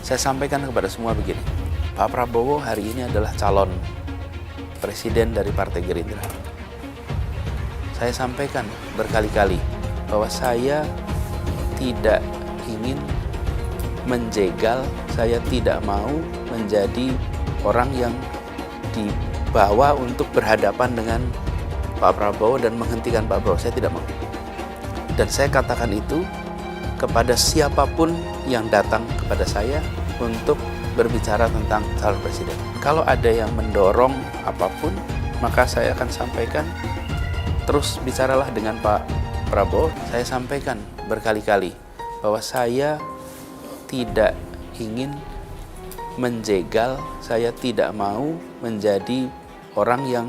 Saya sampaikan kepada semua begini, Pak Prabowo hari ini adalah calon presiden dari Partai Gerindra. Saya sampaikan berkali-kali bahwa saya tidak ingin menjegal, saya tidak mau menjadi orang yang dibawa untuk berhadapan dengan Pak Prabowo dan menghentikan Pak Prabowo. Saya tidak mau. Dan saya katakan itu kepada siapapun yang datang kepada saya untuk berbicara tentang calon presiden. Kalau ada yang mendorong apapun, maka saya akan sampaikan, terus bicaralah dengan Pak Prabowo. Saya sampaikan berkali-kali bahwa saya tidak ingin menjegal, saya tidak mau menjadi orang yang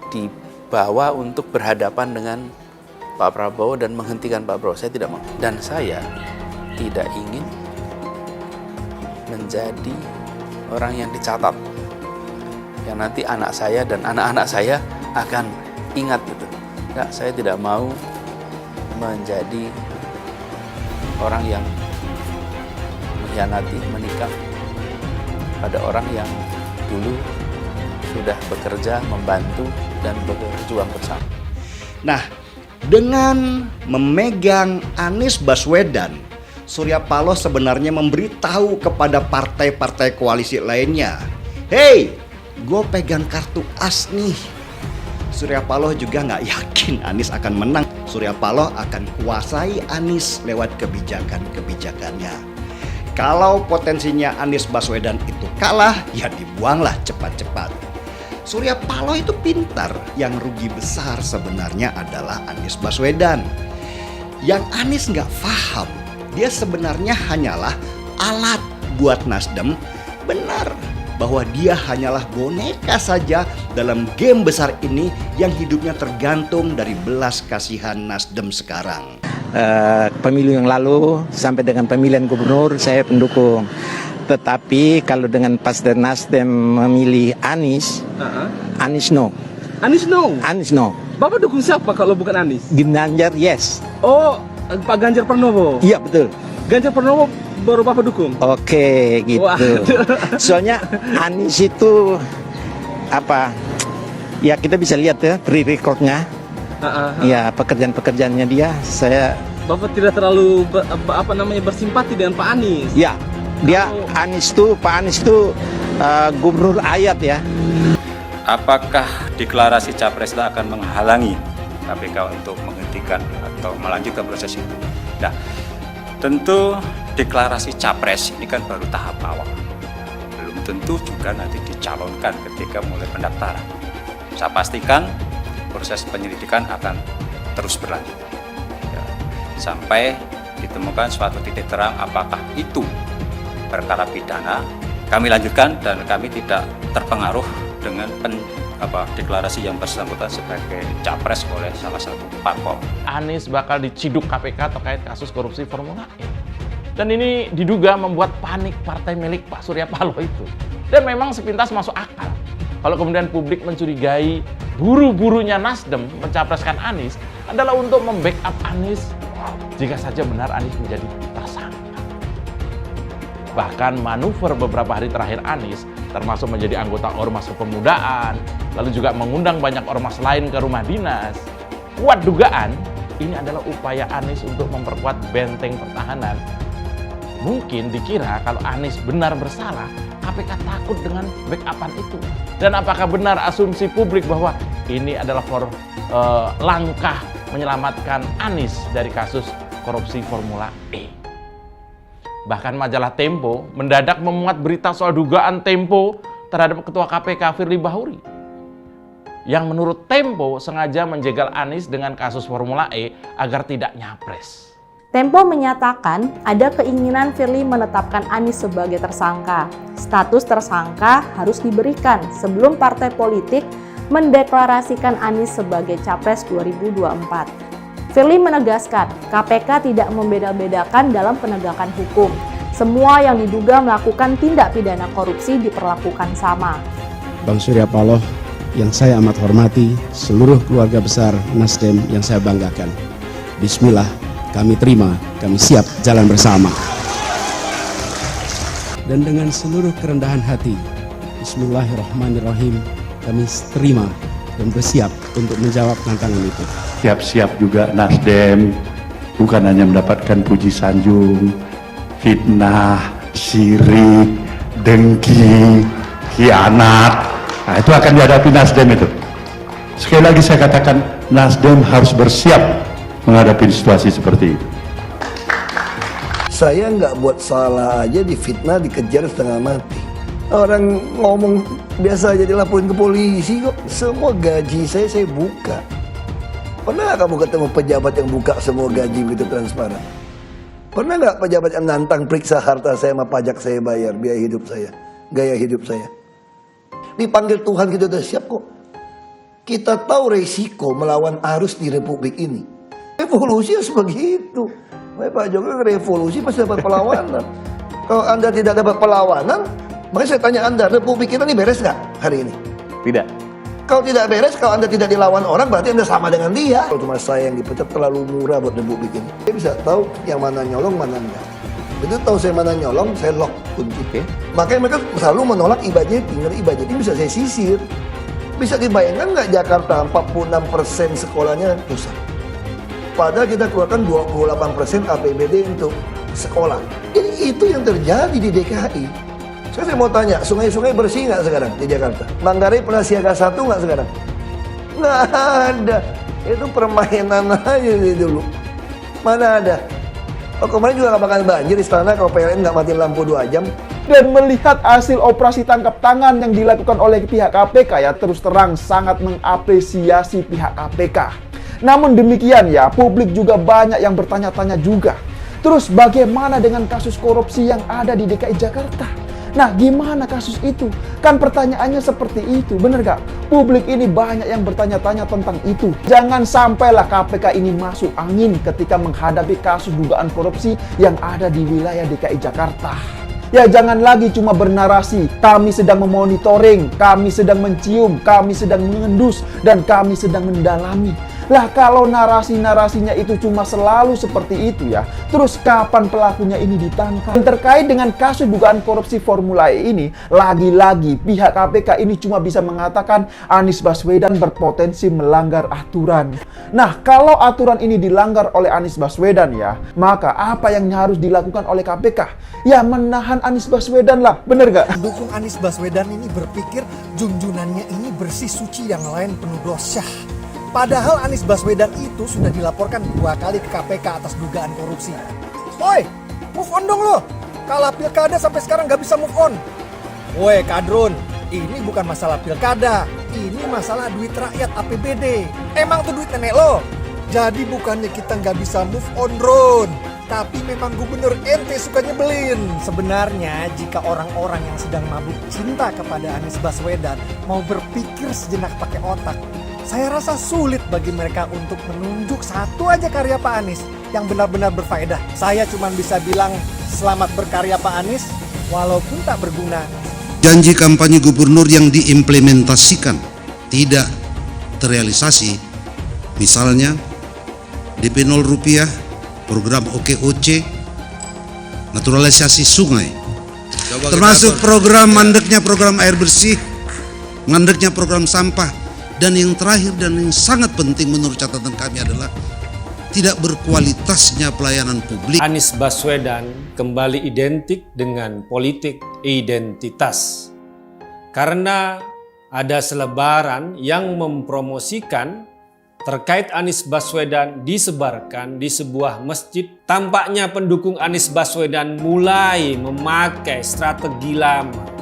dibawa untuk berhadapan dengan Pak Prabowo dan menghentikan Pak Prabowo. Saya tidak mau. Dan saya tidak ingin menjadi orang yang dicatat, yang nanti anak saya dan anak-anak saya akan ingat gitu. Ya, saya tidak mau menjadi orang yang mengkhianati, menikah pada orang yang dulu sudah bekerja, membantu, dan berjuang bersama. Nah, dengan memegang Anies Baswedan, Surya Paloh sebenarnya memberitahu kepada partai-partai koalisi lainnya, "Hey, gue pegang kartu as nih." Surya Paloh juga nggak yakin Anies akan menang. Surya Paloh akan kuasai Anies lewat kebijakan-kebijakannya. Kalau potensinya Anies Baswedan itu kalah, ya dibuanglah cepat-cepat. Surya Paloh itu pintar, yang rugi besar sebenarnya adalah Anies Baswedan. Yang Anies nggak paham, dia sebenarnya hanyalah alat buat Nasdem. Benar bahwa dia hanyalah boneka saja dalam game besar ini yang hidupnya tergantung dari belas kasihan Nasdem sekarang. Pemilu yang lalu sampai dengan pemilihan gubernur saya pendukung. Tetapi kalau dengan Partai Nasdem memilih Anies, Anies no. Anies no? Anies no. Bapak dukung siapa kalau bukan Anies? Ganjar yes. Oh, Pak Ganjar Pranowo? Iya betul. Ganjar Pranowo baru Bapak dukung? Oke gitu. Wah. Soalnya Anies itu apa? Ya kita bisa lihat ya track record-nya. Ya pekerjaan-pekerjaannya dia, saya. Bapak tidak terlalu bersimpati dengan Pak Anies? Ya, dia Pak Anies itu gubernur ayat ya. Apakah deklarasi capres itu akan menghalangi KPK untuk menghentikan atau melanjutkan proses itu? Nah, tentu deklarasi capres ini kan baru tahap awal. Belum tentu juga nanti dicalonkan ketika mulai pendaftaran. Saya pastikan proses penyelidikan akan terus berlanjut ya, sampai ditemukan suatu titik terang apakah itu perkara pidana. Kami lanjutkan dan kami tidak terpengaruh dengan deklarasi yang bersangkutan sebagai capres oleh salah satu parpol. Anies bakal diciduk KPK terkait kasus korupsi Formula E. Dan ini diduga membuat panik partai milik Pak Surya Paloh itu. Dan memang sepintas masuk akal. Kalau kemudian publik mencurigai buru-burunya Nasdem mencapreskan Anies adalah untuk membackup Anies jika saja benar Anies menjadi tersangka. Bahkan manuver beberapa hari terakhir Anies, termasuk menjadi anggota Ormas Kepemudaan, lalu juga mengundang banyak ormas lain ke rumah dinas. Kuat dugaan, ini adalah upaya Anies untuk memperkuat benteng pertahanan. Mungkin dikira kalau Anies benar bersalah, KPK takut dengan backupan itu. Dan apakah benar asumsi publik bahwa ini adalah langkah menyelamatkan Anies dari kasus korupsi Formula E? Bahkan majalah Tempo mendadak memuat berita soal dugaan Tempo terhadap Ketua KPK Firly Bahuri, yang menurut Tempo sengaja menjegal Anies dengan kasus Formula E agar tidak nyapres. Tempo menyatakan ada keinginan Firly menetapkan Anies sebagai tersangka. Status tersangka harus diberikan sebelum partai politik mendeklarasikan Anies sebagai Capres 2024. Firly menegaskan KPK tidak membeda-bedakan dalam penegakan hukum. Semua yang diduga melakukan tindak pidana korupsi diperlakukan sama. Bang Surya Paloh yang saya amat hormati, seluruh keluarga besar Nasdem yang saya banggakan. Bismillah. Kami terima, kami siap jalan bersama. dan dengan seluruh kerendahan hati, bismillahirrahmanirrahim, kami terima dan bersiap untuk menjawab tantangan itu. Siap-siap juga Nasdem, bukan hanya mendapatkan puji sanjung, fitnah, syirik, dengki, khianat. Nah, itu akan dihadapi Nasdem itu. Sekali lagi saya katakan, Nasdem harus bersiap menghadapi situasi seperti itu. Saya nggak buat salah aja difitnah, dikejar setengah mati. Orang ngomong biasa aja dilaporin ke polisi kok. Semua gaji saya buka. Pernah nggak kamu ketemu pejabat yang buka semua gaji begitu transparan? Pernah nggak pejabat yang nantang periksa harta saya sama pajak saya bayar, biaya hidup saya, gaya hidup saya? Dipanggil Tuhan kita udah siap kok. Kita tahu resiko melawan arus di republik ini. Revolusi harus begitu. Pak Jokowi revolusi pasti dapat perlawanan. Kalau Anda tidak dapat perlawanan, makanya saya tanya Anda, republik kita ini beres nggak hari ini? Tidak. Kalau tidak beres, kalau Anda tidak dilawan orang, berarti Anda sama dengan dia. Kalau cuma saya yang dipecat terlalu murah buat republik ini. Saya bisa tahu yang mana nyolong, mana enggak. Begitu tahu saya mana nyolong, saya lock kunci. Makanya mereka selalu menolak IBAJETI. IBAJETI bisa saya sisir. Bisa dibayangkan nggak Jakarta 46% sekolahnya rusak. Padahal kita keluarkan 28% APBD untuk sekolah. Jadi itu yang terjadi di DKI. Saya mau tanya, sungai-sungai bersih nggak sekarang di Jakarta? Manggarai pernah siaga 1 nggak sekarang? Nggak ada. Itu permainan aja dulu. Mana ada? Oh, kemarin juga nggak bakalan banjir istana kalau PLN nggak matiin lampu 2 jam. Dan melihat hasil operasi tangkap tangan yang dilakukan oleh pihak KPK, ya terus terang sangat mengapresiasi pihak KPK. Namun demikian ya, publik juga banyak yang bertanya-tanya juga. Terus bagaimana dengan kasus korupsi yang ada di DKI Jakarta? Nah, gimana kasus itu? Kan pertanyaannya seperti itu, bener gak? Publik ini banyak yang bertanya-tanya tentang itu. Jangan sampailah KPK ini masuk angin ketika menghadapi kasus dugaan korupsi yang ada di wilayah DKI Jakarta. Ya jangan lagi cuma bernarasi, kami sedang memonitoring, kami sedang mencium, kami sedang mengendus, dan kami sedang mendalami. Lah kalau narasi-narasinya itu cuma selalu seperti itu ya, terus kapan pelakunya ini ditangkap? Dan terkait dengan kasus dugaan korupsi Formula E ini, lagi-lagi pihak KPK ini cuma bisa mengatakan Anies Baswedan berpotensi melanggar aturan. Nah kalau aturan ini dilanggar oleh Anies Baswedan ya, maka apa yang harus dilakukan oleh KPK? Ya menahan Anies Baswedan lah, bener gak? Pendukung Anies Baswedan ini berpikir junjunannya ini bersih suci, yang lain penuh dosa. Padahal Anies Baswedan itu sudah dilaporkan 2 kali ke KPK atas dugaan korupsi. Woi, move on dong lo. Kalah pilkada sampai sekarang gak bisa move on. Woi Kadrun, ini bukan masalah pilkada. Ini masalah duit rakyat APBD. Emang tuh duit nenek lo. Jadi bukannya kita gak bisa move on, Drone. Tapi memang gubernur ente suka nyebelin. Sebenarnya jika orang-orang yang sedang mabuk cinta kepada Anies Baswedan mau berpikir sejenak pakai otak, saya rasa sulit bagi mereka untuk menunjuk satu aja karya Pak Anies yang benar-benar berfaedah. Saya cuma bisa bilang selamat berkarya Pak Anies walaupun tak berguna. Janji kampanye gubernur yang diimplementasikan tidak terrealisasi, misalnya DP 0 rupiah, program OKOC, naturalisasi sungai, termasuk program mandeknya program air bersih, mandeknya program sampah, dan yang terakhir dan yang sangat penting menurut catatan kami adalah tidak berkualitasnya pelayanan publik. Anies Baswedan kembali identik dengan politik identitas. Karena ada selebaran yang mempromosikan terkait Anies Baswedan disebarkan di sebuah masjid. Tampaknya pendukung Anies Baswedan mulai memakai strategi lama.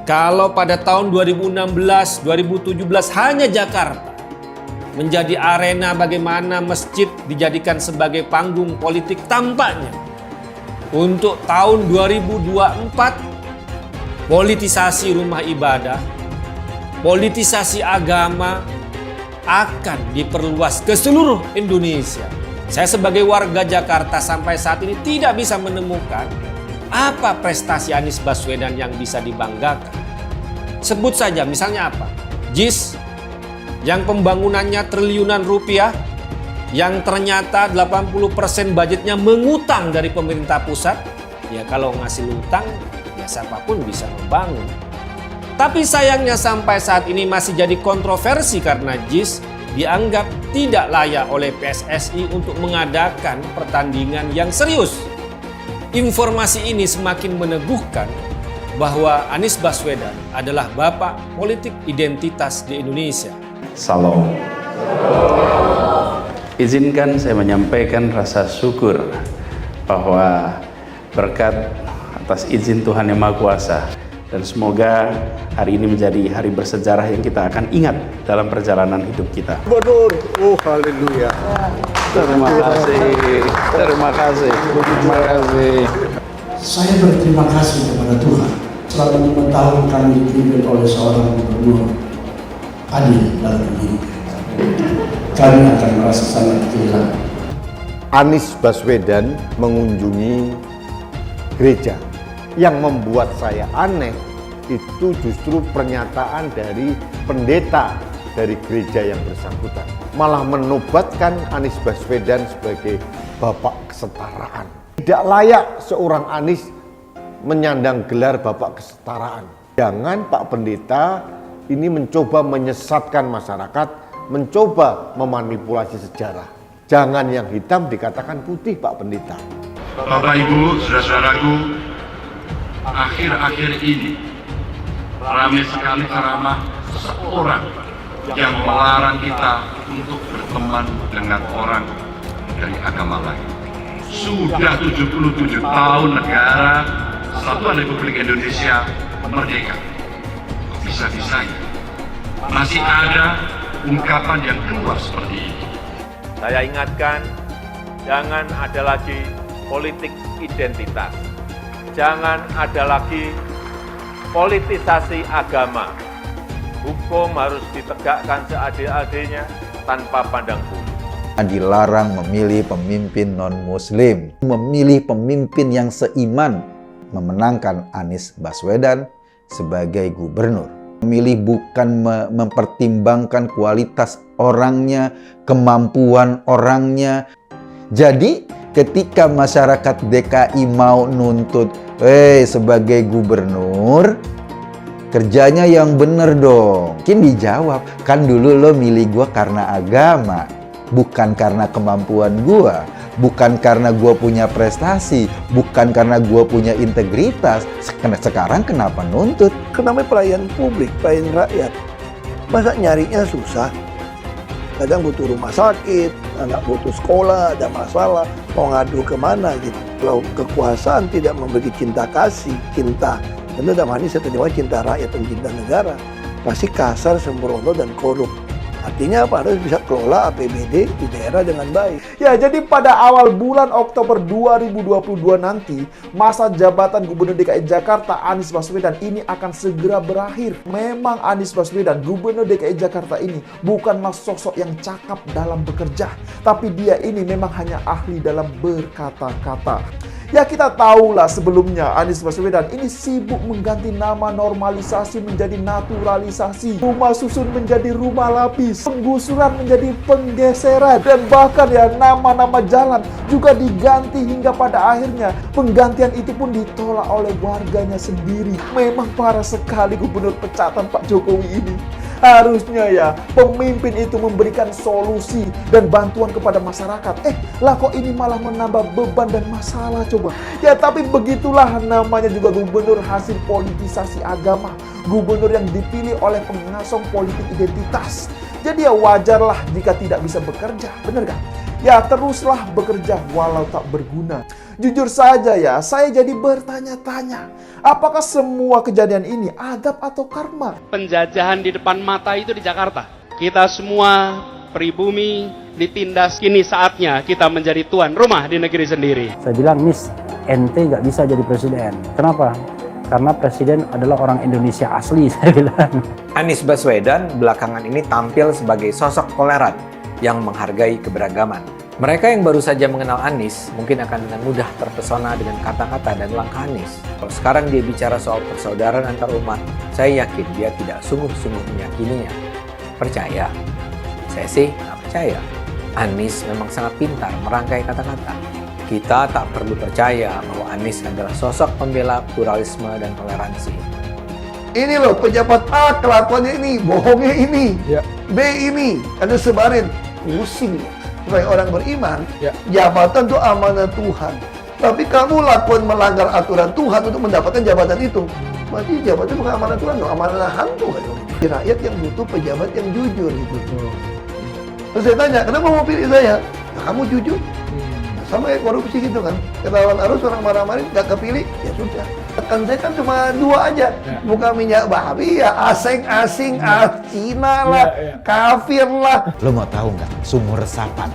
Kalau pada tahun 2016, 2017 hanya Jakarta menjadi arena bagaimana masjid dijadikan sebagai panggung politik, tampaknya untuk tahun 2024 politisasi rumah ibadah, politisasi agama akan diperluas ke seluruh Indonesia. Saya sebagai warga Jakarta sampai saat ini tidak bisa menemukan apa prestasi Anies Baswedan yang bisa dibanggakan. Sebut saja misalnya apa? JIS yang pembangunannya triliunan rupiah, yang ternyata 80% budgetnya mengutang dari pemerintah pusat. Ya kalau ngasih utang ya siapapun bisa membangun. Tapi sayangnya sampai saat ini masih jadi kontroversi karena JIS dianggap tidak layak oleh PSSI untuk mengadakan pertandingan yang serius. Informasi ini semakin meneguhkan bahwa Anies Baswedan adalah bapak politik identitas di Indonesia. Salam. Izinkan saya menyampaikan rasa syukur bahwa berkat atas izin Tuhan Yang Maha Kuasa, dan semoga hari ini menjadi hari bersejarah yang kita akan ingat dalam perjalanan hidup kita. Gubernur, oh haleluya. Terima kasih, terima kasih, terima kasih. Saya berterima kasih kepada Tuhan selama 5 tahun kami dipimpin oleh seorang gubernur adil dalam pemimpin. Kami akan merasa sangat kehilangan. Anies Baswedan mengunjungi gereja. Yang membuat saya aneh itu justru pernyataan dari pendeta dari gereja yang bersangkutan. Malah menobatkan Anies Baswedan sebagai bapak kesetaraan. Tidak layak seorang Anies menyandang gelar bapak kesetaraan. Jangan Pak Pendeta ini mencoba menyesatkan masyarakat, mencoba memanipulasi sejarah. Jangan yang hitam dikatakan putih, Pak Pendeta. Bapak Ibu, saudara-saudaraku, akhir-akhir ini ramai sekali ceramah seseorang yang melarang kita untuk berteman dengan orang dari agama lain. Sudah 77 tahun negara Kesatuan Republik Indonesia merdeka. Bisa-bisanya masih ada ungkapan yang keluar seperti ini. Saya ingatkan, jangan ada lagi politik identitas. Jangan ada lagi politisasi agama. Hukum harus ditegakkan seadil-adilnya tanpa pandang bulu. Dilarang memilih pemimpin non-muslim, memilih pemimpin yang seiman, memenangkan Anies Baswedan sebagai gubernur. Memilih bukan mempertimbangkan kualitas orangnya, kemampuan orangnya. Jadi ketika masyarakat DKI mau nuntut, sebagai gubernur, kerjanya yang bener dong. Mungkin dijawab, kan dulu lo milih gua karena agama, bukan karena kemampuan gua, bukan karena gua punya prestasi, bukan karena gua punya integritas. Sekarang kenapa nuntut? Kenapa pelayan publik, pelayan rakyat? Masa nyarinya susah? Kadang butuh rumah sakit, anak butuh sekolah, ada masalah, mau ngadu kemana gitu. Kalau kekuasaan tidak memberi cinta kasih, cinta, dan dalam hal ini saya terjemah cinta rakyat dan cinta negara, pasti kasar, sembrono, dan korup. Artinya apa? Harus bisa kelola APBD di daerah dengan baik. Ya, jadi pada awal bulan Oktober 2022 nanti, masa jabatan Gubernur DKI Jakarta Anies Baswedan ini akan segera berakhir. Memang Anies Baswedan, Gubernur DKI Jakarta ini bukanlah sosok yang cakap dalam bekerja, tapi dia ini memang hanya ahli dalam berkata-kata. Ya, kita tahulah sebelumnya Anies Baswedan ini sibuk mengganti nama normalisasi menjadi naturalisasi, rumah susun menjadi rumah lapis, penggusuran menjadi penggeseran, dan bahkan ya nama-nama jalan juga diganti hingga pada akhirnya penggantian itu pun ditolak oleh warganya sendiri. Memang parah sekali gubernur pecatan Pak Jokowi ini. Harusnya ya pemimpin itu memberikan solusi dan bantuan kepada masyarakat. Lah kok ini malah menambah beban dan masalah coba. Ya tapi begitulah namanya juga gubernur hasil politisasi agama. Gubernur yang dipilih oleh pengasong politik identitas. Jadi ya wajarlah jika tidak bisa bekerja, bener kan? Ya teruslah bekerja walau tak berguna. Jujur saja ya, saya jadi bertanya-tanya, apakah semua kejadian ini adab atau karma? Penjajahan di depan mata itu di Jakarta. Kita semua pribumi ditindas, kini saatnya kita menjadi tuan rumah di negeri sendiri. Saya bilang, Miss, ente nggak bisa jadi presiden. Kenapa? Karena presiden adalah orang Indonesia asli, saya bilang. Anies Baswedan belakangan ini tampil sebagai sosok toleran yang menghargai keberagaman. Mereka yang baru saja mengenal Anies mungkin akan dengan mudah terpesona dengan kata-kata dan langkah Anies. Kalau sekarang dia bicara soal persaudaraan antar umat, saya yakin dia tidak sungguh-sungguh meyakininya. Percaya? Saya sih nggak percaya. Anies memang sangat pintar merangkai kata-kata. Kita tak perlu percaya bahwa Anies adalah sosok pembela pluralisme dan toleransi. Ini loh pejabat A kelakuannya ini, bohongnya ini, B ini, Anda sebarin, pusing ya. Supaya orang beriman, jabatan itu amanah Tuhan. Tapi kamu lakukan melanggar aturan Tuhan untuk mendapatkan jabatan itu. Berarti jabatan bukan amanah Tuhan, dong, amanah hantu kan. Rakyat yang butuh pejabat yang jujur gitu. Terus saya tanya, kenapa mau pilih saya? Ya, kamu jujur. Sama kayak korupsi gitu kan. Ketahuan arus orang marah-marah nggak kepilih, ya sudah. Kan saya kan cuma 2 aja. Bukan minyak babi ya, asing-asing, Cina lah, kafir lah. Lo mau tahu nggak sumur resapan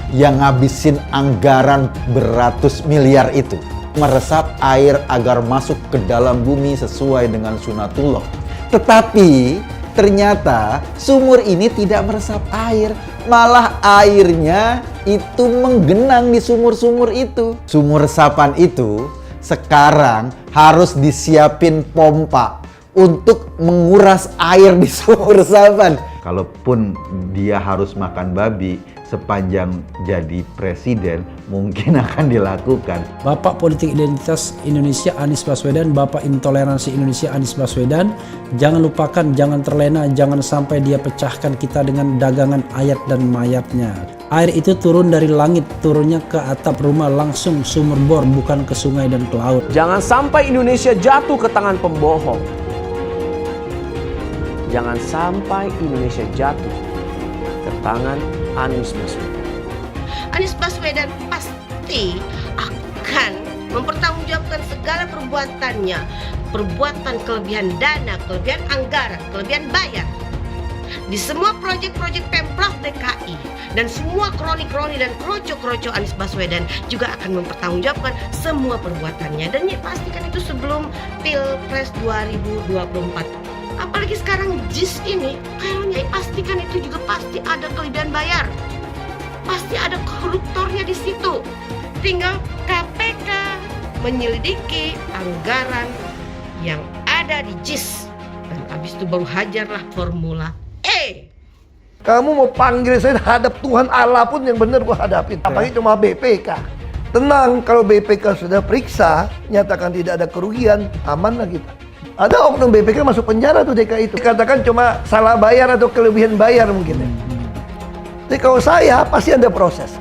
yang ngabisin anggaran beratus miliar itu meresap air agar masuk ke dalam bumi sesuai dengan sunatullah. Tetapi ternyata sumur ini tidak meresap air, malah airnya itu menggenang di sumur-sumur itu. Sumur resapan itu sekarang harus disiapin pompa untuk menguras air di sumur resapan. Kalaupun dia harus makan babi sepanjang jadi presiden, mungkin akan dilakukan. Bapak Politik Identitas Indonesia Anies Baswedan, Bapak Intoleransi Indonesia Anies Baswedan, jangan lupakan, jangan terlena, jangan sampai dia pecahkan kita dengan dagangan ayat dan mayatnya. Air itu turun dari langit, turunnya ke atap rumah langsung sumur bor, bukan ke sungai dan ke laut. Jangan sampai Indonesia jatuh ke tangan pembohong. Jangan sampai Indonesia jatuh ke tangan Anies Baswedan. Anies Baswedan pasti akan mempertanggungjawabkan segala perbuatannya. Perbuatan kelebihan dana, kelebihan anggaran, kelebihan bayar. Di semua proyek-proyek Pemprov DKI dan semua kroni-kroni dan kroco-kroco Anies Baswedan juga akan mempertanggungjawabkan semua perbuatannya. Dan ya pastikan itu sebelum Pilpres 2024. Apalagi sekarang JIS ini, kayaknya pastikan itu juga pasti ada kelebihan bayar. Pasti ada koruptornya di situ. Tinggal KPK menyelidiki anggaran yang ada di JIS. Dan habis itu baru hajarlah formula E. Kamu mau panggil saya hadap Tuhan Allah pun yang benar gua hadapin. Apalagi cuma BPK. Tenang, kalau BPK sudah periksa, nyatakan tidak ada kerugian, aman lah kita. Ada oknum BPK masuk penjara tuh DKI itu. Dikatakan cuma salah bayar atau kelebihan bayar mungkin ya. Jadi kalau saya pasti ada proses.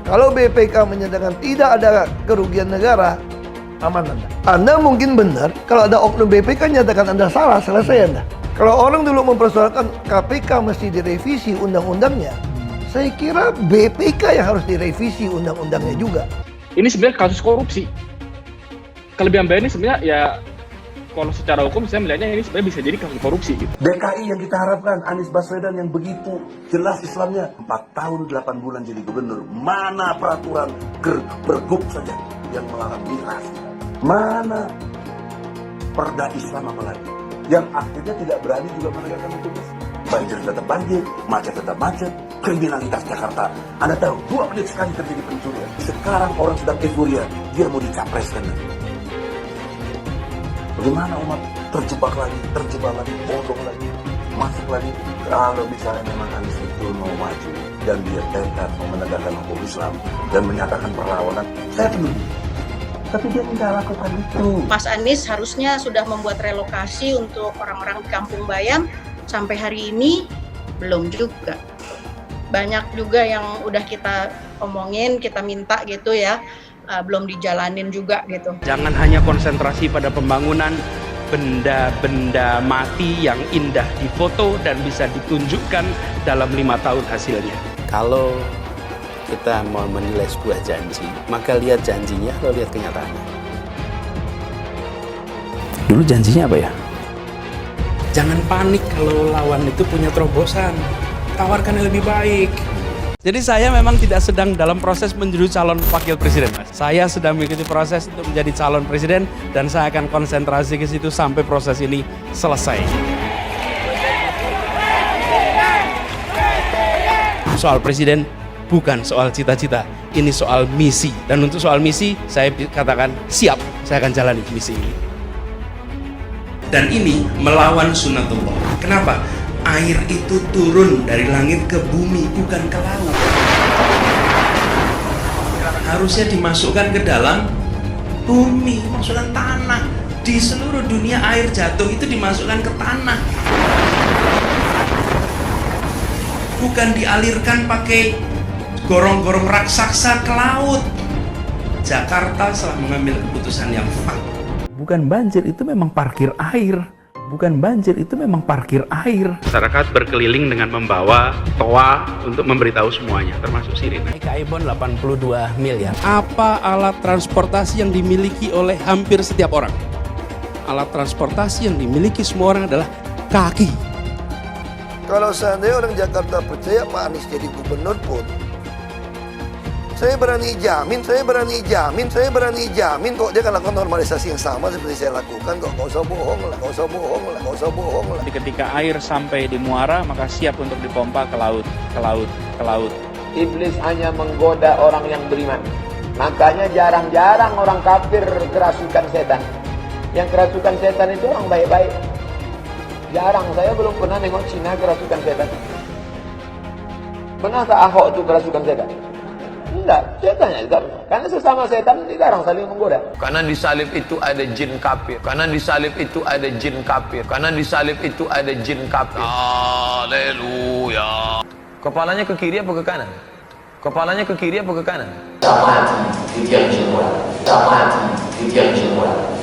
Kalau BPK menyatakan tidak ada kerugian negara, aman Anda. Anda mungkin benar, kalau ada oknum BPK nyatakan Anda salah, selesai Anda. Kalau orang dulu mempersoalkan KPK mesti direvisi undang-undangnya, saya kira BPK yang harus direvisi undang-undangnya juga. Ini sebenarnya kasus korupsi. Kelebihan bayar ini sebenarnya ya, kalau secara hukum saya melihatnya ini sebenarnya bisa jadi kasus korupsi gitu. DKI yang kita harapkan, Anies Baswedan yang begitu jelas Islamnya, 4 tahun 8 bulan jadi gubernur. Mana peraturan pergub saja yang melarang miras? Mana perda Islam apalagi? Yang akhirnya tidak berani juga menegakkan hukum. Banjir tetap banjir, macet tetap macet, kriminalitas Jakarta. Anda tahu, 2 menit sekali terjadi pencurian. Sekarang orang sedang euforia, dia mau dicapreskan. Bagaimana umat terjebak lagi, bodoh lagi, masuk lagi. Kalau misalnya memang Anies itu mau maju dan dia tekad mau menegakkan hukum Islam dan menyatakan perlawanan, saya peduli. Tapi dia tidak lakukan itu. Mas Anies harusnya sudah membuat relokasi untuk orang-orang di Kampung Bayam, sampai hari ini belum juga. Banyak juga yang udah kita omongin, kita minta gitu ya. Belum dijalanin juga gitu. Jangan hanya konsentrasi pada pembangunan benda-benda mati yang indah difoto dan bisa ditunjukkan dalam 5 tahun hasilnya. Kalau kita mau menilai sebuah janji, maka lihat janjinya atau lihat kenyataannya. Dulu janjinya apa ya? Jangan panik kalau lawan itu punya terobosan. Tawarkan yang lebih baik. Jadi saya memang tidak sedang dalam proses menuju calon wakil presiden, Mas. Saya sedang mengikuti proses untuk menjadi calon presiden dan saya akan konsentrasi ke situ sampai proses ini selesai. Soal presiden bukan soal cita-cita, ini soal misi. Dan untuk soal misi, saya katakan siap, saya akan jalani misi ini. Dan ini melawan sunatullah. Kenapa? Air itu turun dari langit ke bumi, bukan ke laut. harusnya dimasukkan ke dalam bumi, masukkan tanah. Di seluruh dunia air jatuh itu dimasukkan ke tanah, bukan dialirkan pakai gorong-gorong raksasa ke laut. Jakarta telah mengambil keputusan yang tepat. Bukan banjir, itu memang parkir air. Bukan banjir, itu memang parkir air. Masyarakat berkeliling dengan membawa toa untuk memberitahu semuanya, termasuk sirine. Ibon 82 miliar. Apa alat transportasi yang dimiliki oleh hampir setiap orang? Alat transportasi yang dimiliki semua orang adalah kaki. Kalau seandainya orang Jakarta percaya Pak Anies jadi gubernur pun, saya berani jamin kok dia akan lakukan normalisasi yang sama seperti saya lakukan kok. Nggak usah bohong lah. Ketika air sampai di muara, maka siap untuk dipompa ke laut. Iblis hanya menggoda orang yang beriman. Makanya jarang-jarang orang kafir kerasukan setan. Yang kerasukan setan itu orang baik-baik. Jarang, saya belum pernah nengok Cina kerasukan setan. Pernah tak Ahok itu kerasukan setan? Enggak, setannya juga. Karena sesama setan dilarang saling menggoda. Karena di salib itu ada jin kafir. Haleluya. Kepalanya ke kiri apa ke kanan?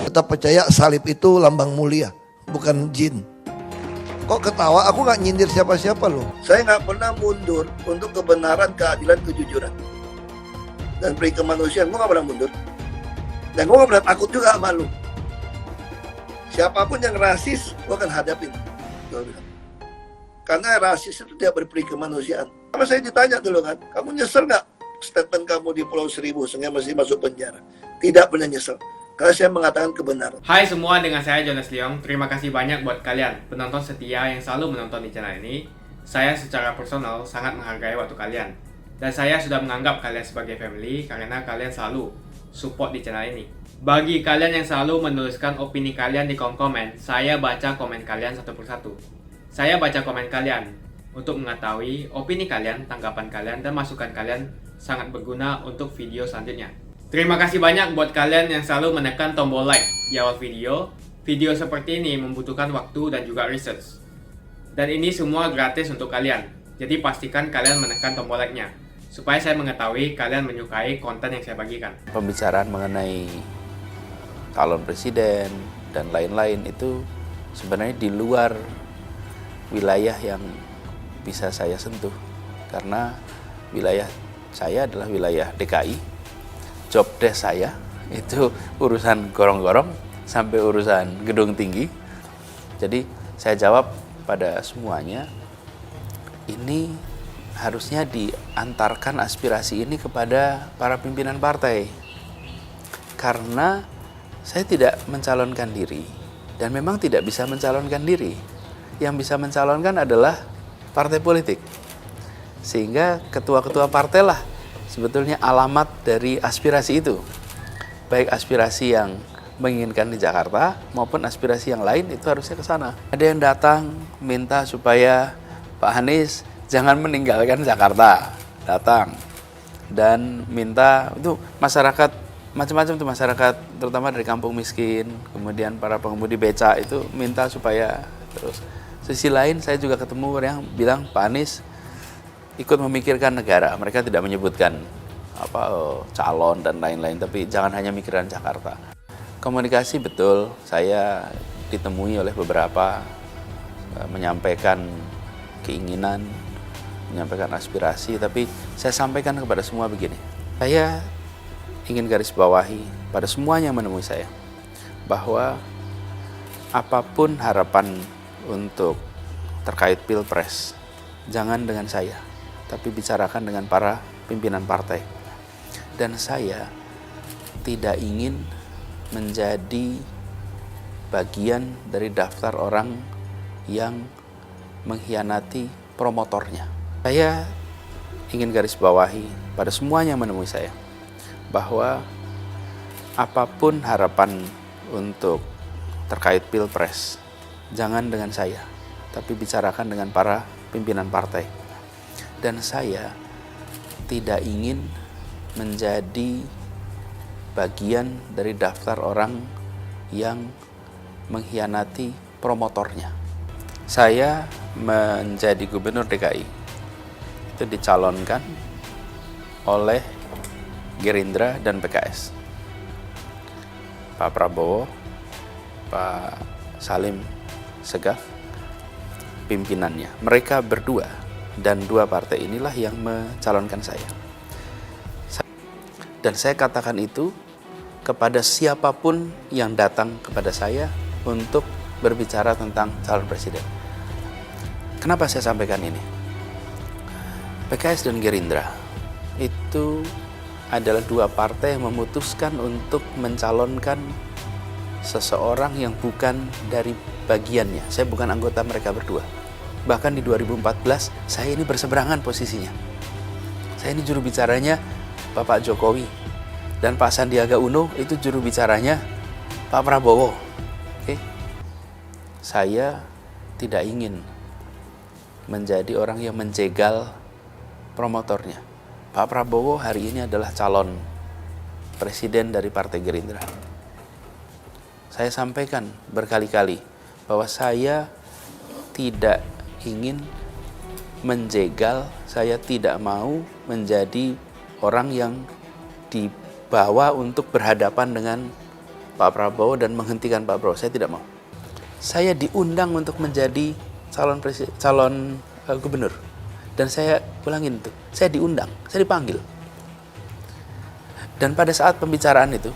Tetap percaya salib itu lambang mulia, bukan jin. Kok ketawa? Aku nggak nyindir siapa-siapa loh. Saya nggak pernah mundur untuk kebenaran, keadilan, kejujuran. Dan peri kemanusiaan, gue gak pernah mundur. Dan gue gak pernah takut juga sama lu. Siapapun yang rasis, gue akan hadapin. Gue bilang. Karena rasis itu tidak berperi kemanusiaan. Sama saya ditanya dulu kan, kamu nyesel gak statement kamu di Pulau Seribu sehingga masih masuk penjara? Tidak pernah nyesel. Karena saya mengatakan kebenaran. Hai semua, dengan saya Jonas Leong. Terima kasih banyak buat kalian, penonton setia yang selalu menonton di channel ini. Saya secara personal sangat menghargai waktu kalian. Dan saya sudah menganggap kalian sebagai family karena kalian selalu support di channel ini. Bagi kalian yang selalu menuliskan opini kalian di kolom komen, saya baca komen kalian satu persatu. Saya baca komen kalian untuk mengetahui opini kalian, tanggapan kalian, dan masukan kalian sangat berguna untuk video selanjutnya. Terima kasih banyak buat kalian yang selalu menekan tombol like di awal video. Video seperti ini membutuhkan waktu dan juga research. Dan ini semua gratis untuk kalian. Jadi pastikan kalian menekan tombol like-nya, supaya saya mengetahui kalian menyukai konten yang saya bagikan. Pembicaraan mengenai calon presiden dan lain-lain itu sebenarnya di luar wilayah yang bisa saya sentuh. Karena wilayah saya adalah wilayah DKI. Job desk saya itu urusan gorong-gorong sampai urusan gedung tinggi. Jadi saya jawab pada semuanya, ini harusnya diantarkan aspirasi ini kepada para pimpinan partai. Karena saya tidak mencalonkan diri dan memang tidak bisa mencalonkan diri. Yang bisa mencalonkan adalah partai politik. Sehingga ketua-ketua partai lah sebetulnya alamat dari aspirasi itu. Baik aspirasi yang menginginkan di Jakarta maupun aspirasi yang lain itu harusnya ke sana. Ada yang datang minta supaya Pak Anies jangan meninggalkan Jakarta, datang dan minta itu masyarakat macam-macam tuh, masyarakat terutama dari kampung miskin, kemudian para pengemudi beca itu minta supaya terus. Sisi lain saya juga ketemu orang yang bilang Pak Anies ikut memikirkan negara. Mereka tidak menyebutkan calon dan lain-lain, tapi jangan hanya mikiran Jakarta. Komunikasi betul, saya ditemui oleh beberapa menyampaikan keinginan, menyampaikan aspirasi, tapi saya sampaikan kepada semua begini. Saya ingin garis bawahi pada semuanya yang menemui saya bahwa apapun harapan untuk terkait Pilpres, jangan dengan saya, tapi bicarakan dengan para pimpinan partai. Dan saya tidak ingin menjadi bagian dari daftar orang yang mengkhianati promotornya. Saya ingin garis bawahi pada semuanya yang menemui saya bahwa apapun harapan untuk terkait Pilpres, jangan dengan saya, tapi bicarakan dengan para pimpinan partai. Dan saya tidak ingin menjadi bagian dari daftar orang yang mengkhianati promotornya. Saya menjadi gubernur DKI itu dicalonkan oleh Gerindra dan PKS. Pak Prabowo, Pak Salim Segaf, pimpinannya. Mereka berdua dan dua partai inilah yang mencalonkan saya. Dan saya katakan itu kepada siapapun yang datang kepada saya untuk berbicara tentang calon presiden. Kenapa saya sampaikan ini? PKS dan Gerindra itu adalah dua partai yang memutuskan untuk mencalonkan seseorang yang bukan dari bagiannya. Saya bukan anggota mereka berdua. Bahkan di 2014 saya ini berseberangan posisinya. Saya ini juru bicaranya Bapak Jokowi, dan Pak Sandiaga Uno itu juru bicaranya Pak Prabowo. Oke. Saya tidak ingin menjadi orang yang menjegal promotornya. Pak Prabowo hari ini adalah calon presiden dari Partai Gerindra. Saya sampaikan berkali-kali bahwa saya tidak ingin menjegal, saya tidak mau menjadi orang yang dibawa untuk berhadapan dengan Pak Prabowo dan menghentikan Pak Prabowo. Saya tidak mau. Saya diundang untuk menjadi calon gubernur. Dan saya ulangin itu, saya diundang, saya dipanggil. Dan pada saat pembicaraan itu,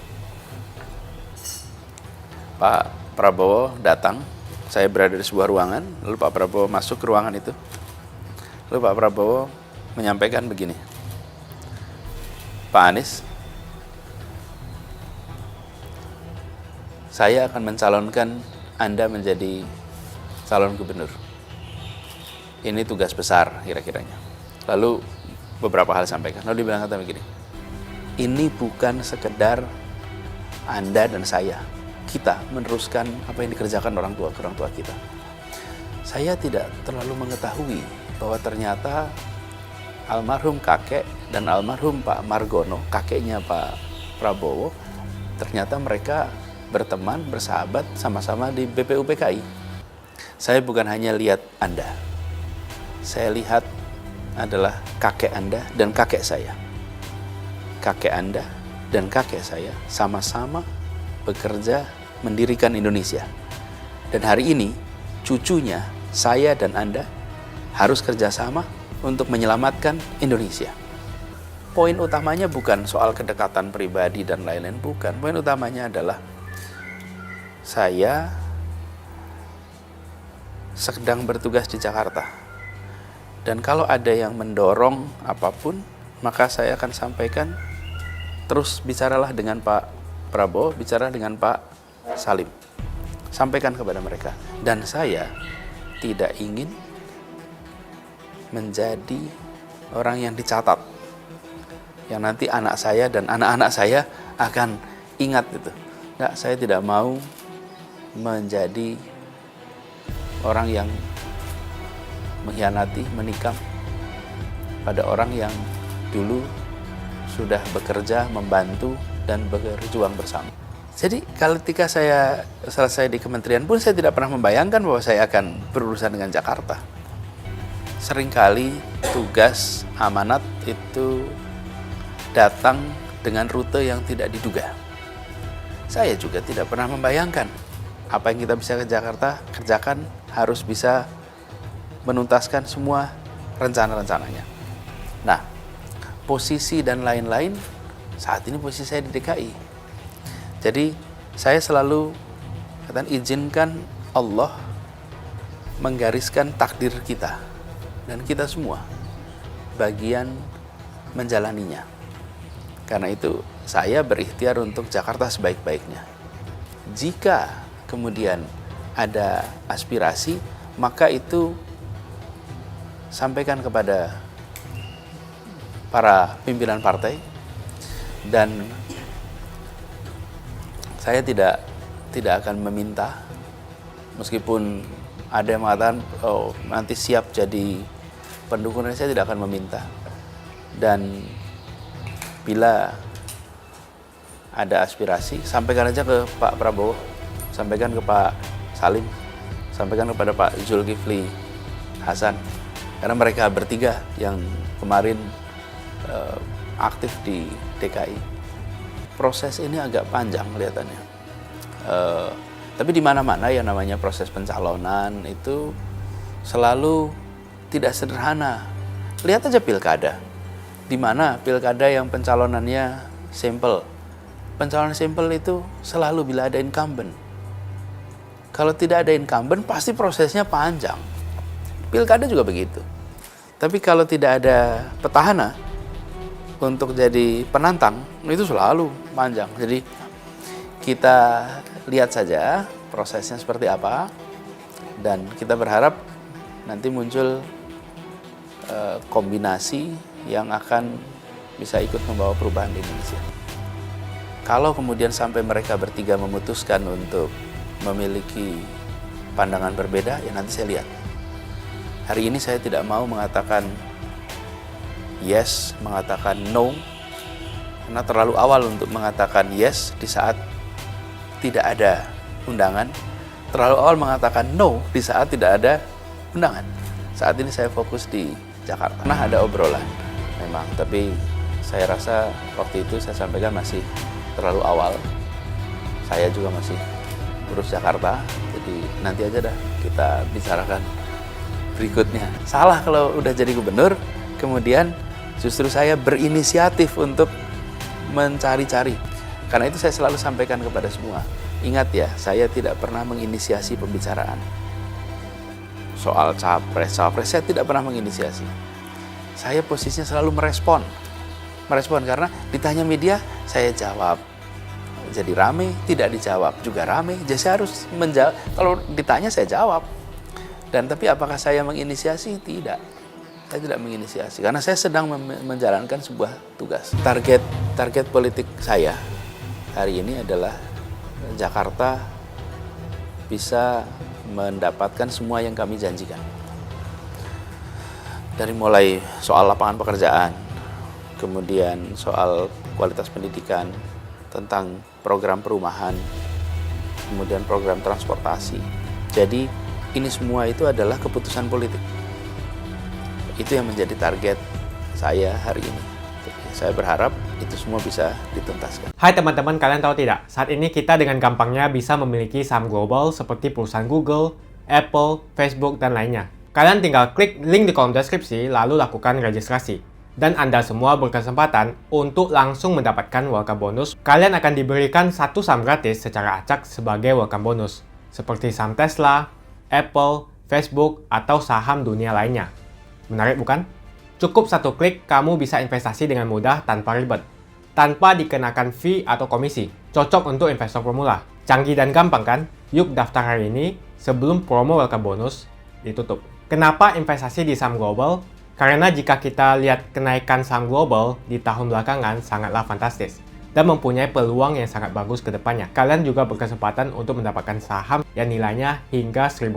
Pak Prabowo datang, saya berada di sebuah ruangan, lalu Pak Prabowo masuk ke ruangan itu. Lalu Pak Prabowo menyampaikan begini, Pak Anies, saya akan mencalonkan Anda menjadi calon gubernur. Ini tugas besar kira-kiranya. Lalu beberapa hal sampaikan. Lalu dibilang kata begini, ini bukan sekedar Anda dan saya. Kita meneruskan apa yang dikerjakan orang tua kita. Saya tidak terlalu mengetahui bahwa ternyata almarhum kakek dan almarhum Pak Margono, kakeknya Pak Prabowo, ternyata mereka berteman, bersahabat, sama-sama di BPUPKI. Saya bukan hanya lihat Anda, saya lihat adalah kakek Anda dan kakek saya. Kakek Anda dan kakek saya sama-sama bekerja mendirikan Indonesia. Dan hari ini, cucunya, saya dan Anda harus kerjasama untuk menyelamatkan Indonesia. Poin utamanya bukan soal kedekatan pribadi dan lain-lain, bukan. Poin utamanya adalah saya sedang bertugas di Jakarta. Dan kalau ada yang mendorong apapun, maka saya akan sampaikan, terus bicaralah dengan Pak Prabowo, bicara dengan Pak Salim. Sampaikan kepada mereka. Dan saya tidak ingin menjadi orang yang dicatat, yang nanti anak saya dan anak-anak saya akan ingat itu. Enggak, saya tidak mau menjadi orang yang mengkhianati, menikam pada orang yang dulu sudah bekerja, membantu, dan berjuang bersama. Jadi ketika saya selesai di kementerian pun saya tidak pernah membayangkan bahwa saya akan berurusan dengan Jakarta. Seringkali tugas amanat itu datang dengan rute yang tidak diduga. Saya juga tidak pernah membayangkan apa yang kita bisa ke Jakarta kerjakan harus bisa menuntaskan semua rencana-rencananya. Nah, posisi dan lain-lain, saat ini posisi saya di DKI. Jadi saya selalu katakan, izinkan Allah menggariskan takdir kita dan kita semua bagian menjalaninya. Karena itu saya berikhtiar untuk Jakarta sebaik-baiknya. Jika kemudian ada aspirasi, maka itu sampaikan kepada para pimpinan partai, dan saya tidak akan meminta, meskipun ada yang mengatakan oh nanti siap jadi pendukung, saya tidak akan meminta. Dan bila ada aspirasi, sampaikan aja ke Pak Prabowo, sampaikan ke Pak Salim, sampaikan kepada Pak Zulkifli Hasan. Karena mereka bertiga yang kemarin aktif di DKI. Proses ini agak panjang kelihatannya. Tapi di mana-mana yang namanya proses pencalonan itu selalu tidak sederhana. Lihat aja pilkada. Di mana pilkada yang pencalonannya simple. Pencalonan simple itu selalu bila ada incumbent. Kalau tidak ada incumbent pasti prosesnya panjang. Pilkada juga begitu. Tapi kalau tidak ada petahana untuk jadi penantang, itu selalu panjang. Jadi kita lihat saja prosesnya seperti apa, dan kita berharap nanti muncul kombinasi yang akan bisa ikut membawa perubahan di Indonesia. Kalau kemudian sampai mereka bertiga memutuskan untuk memiliki pandangan berbeda, ya nanti saya lihat. Hari ini saya tidak mau mengatakan yes, mengatakan no, karena terlalu awal untuk mengatakan yes di saat tidak ada undangan, terlalu awal mengatakan no di saat tidak ada undangan. Saat ini saya fokus di Jakarta. Nah, ada obrolan memang, tapi saya rasa waktu itu saya sampaikan masih terlalu awal. Saya juga masih urus Jakarta, jadi nanti aja dah kita bicarakan berikutnya. Salah kalau udah jadi gubernur, kemudian justru saya berinisiatif untuk mencari-cari. Karena itu saya selalu sampaikan kepada semua. Ingat ya, saya tidak pernah menginisiasi pembicaraan. Soal capres, saya tidak pernah menginisiasi. Saya posisinya selalu merespon. Merespon karena ditanya media, saya jawab. Jadi rame, tidak dijawab juga rame. Jadi saya harus menjawab. Kalau ditanya saya jawab. Dan tapi apakah saya menginisiasi? Tidak. Saya tidak menginisiasi karena saya sedang menjalankan sebuah tugas. Target politik saya hari ini adalah Jakarta bisa mendapatkan semua yang kami janjikan. Dari mulai soal lapangan pekerjaan, kemudian soal kualitas pendidikan, tentang program perumahan, kemudian program transportasi. Jadi ini semua itu adalah keputusan politik. Itu yang menjadi target saya hari ini. Saya berharap itu semua bisa dituntaskan. Hai teman-teman, kalian tahu tidak? Saat ini kita dengan gampangnya bisa memiliki saham global seperti perusahaan Google, Apple, Facebook, dan lainnya. Kalian tinggal klik link di kolom deskripsi, lalu lakukan registrasi. Dan Anda semua berkesempatan untuk langsung mendapatkan welcome bonus. Kalian akan diberikan satu saham gratis secara acak sebagai welcome bonus. Seperti saham Tesla, Apple, Facebook, atau saham dunia lainnya. Menarik bukan? Cukup satu klik, kamu bisa investasi dengan mudah tanpa ribet. Tanpa dikenakan fee atau komisi. Cocok untuk investor pemula. Canggih dan gampang kan? Yuk daftar hari ini sebelum promo welcome bonus ditutup. Kenapa investasi di saham global? Karena jika kita lihat kenaikan saham global di tahun belakangan sangatlah fantastis. Dan mempunyai peluang yang sangat bagus ke depannya. Kalian juga berkesempatan untuk mendapatkan saham yang nilainya hingga $1.000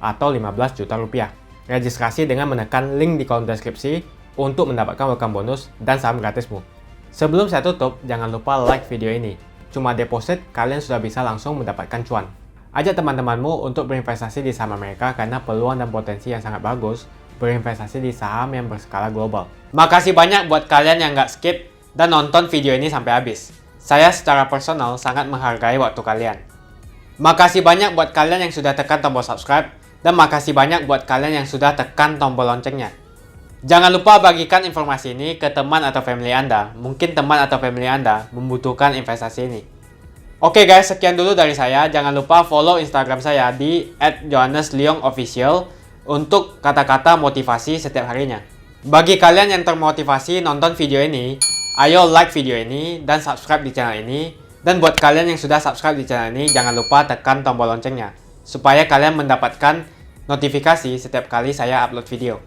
atau 15 juta rupiah. Registrasi dengan menekan link di kolom deskripsi untuk mendapatkan welcome bonus dan saham gratismu. Sebelum saya tutup, jangan lupa like video ini. Cuma deposit, kalian sudah bisa langsung mendapatkan cuan. Ajak teman-temanmu untuk berinvestasi di saham Amerika karena peluang dan potensi yang sangat bagus berinvestasi di saham yang berskala global. Makasih banyak buat kalian yang nggak skip dan nonton video ini sampai habis. Saya secara personal sangat menghargai waktu kalian. Makasih banyak buat kalian yang sudah tekan tombol subscribe, dan makasih banyak buat kalian yang sudah tekan tombol loncengnya. Jangan lupa bagikan informasi ini ke teman atau family Anda. Mungkin teman atau family Anda membutuhkan investasi ini. Oke guys, sekian dulu dari saya. Jangan lupa follow Instagram saya di @johannesleongofficial untuk kata-kata motivasi setiap harinya. Bagi kalian yang termotivasi nonton video ini, ayo like video ini dan subscribe di channel ini. Dan buat kalian yang sudah subscribe di channel ini, jangan lupa tekan tombol loncengnya supaya kalian mendapatkan notifikasi setiap kali saya upload video.